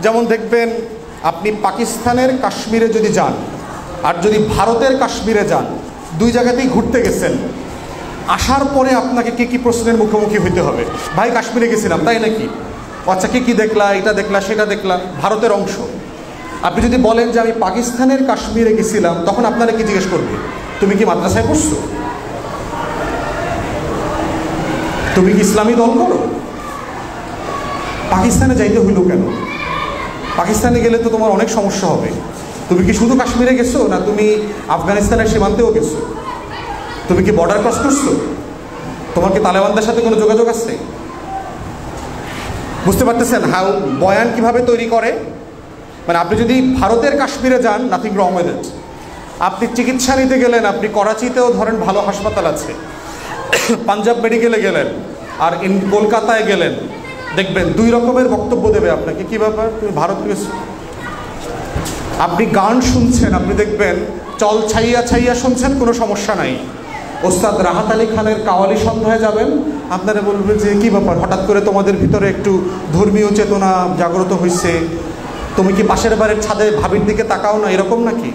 যেমন দেখবেন আপনি পাকিস্তানের কাশ্মীরে যদি যান আর যদি ভারতের কাশ্মীরে যান, দুই জায়গাতেই ঘুরতে গেছেন, আসার পরে আপনাকে কী কী প্রশ্নের মুখোমুখি হইতে হবে। ভাই কাশ্মীরে গেছিলাম, তাই নাকি? আচ্ছা কী কী দেখলা? এটা দেখলা, সেটা দেখলা, ভারতের অংশ। আপনি যদি বলেন যে আমি পাকিস্তানের কাশ্মীরে গেছিলাম, তখন আপনারা কি জিজ্ঞেস করবে? তুমি কি মাদ্রাসায় পড়ছো? তুমি কি ইসলামী দল করো? পাকিস্তানে যাইতে হইল কেন? পাকিস্তানে গেলে তো তোমার অনেক সমস্যা হবে। তুমি কি শুধু কাশ্মীরে গেছো, না তুমি আফগানিস্তানের সীমান্তেও গেছো? তুমি কি বর্ডার ক্রস করছো? তোমার কি তালেবানদের সাথে কোনো যোগাযোগ আছে? বুঝতে পারতেছেন হাউ বয়ান কিভাবে তৈরি করে? মানে আপনি যদি ভারতের কাশ্মীরে যান, নাথিং রং উইথ ইট। আপনি চিকিৎসা নিতে গেলেন, আপনি করাচিতেও ধরেন ভালো হাসপাতাল আছে, পাঞ্জাব মেডিকেলে গেলেন, আর কলকাতায় গেলেন, দেখবেন দুই রকমের বক্তব্য দেবে আপনাকে। কী ব্যাপার, তুমি ভারত গেছো? আপনি গান শুনছেন, আপনি দেখবেন চল ছাইয়া ছাইয়া শুনছেন, কোনো সমস্যা নাই। ওস্তাদ রাহাত আলী খানের কাওয়ালি সন্ধ্যায় যাবেন, আপনারা বলবেন যে কী ব্যাপার, হঠাৎ করে তোমাদের ভিতরে একটু ধর্মীয় চেতনা জাগ্রত হয়েছে, তুমি কি পাশের বাড়ির ছাদে ভাবির দিকে তাকাও না, এরকম নাকি?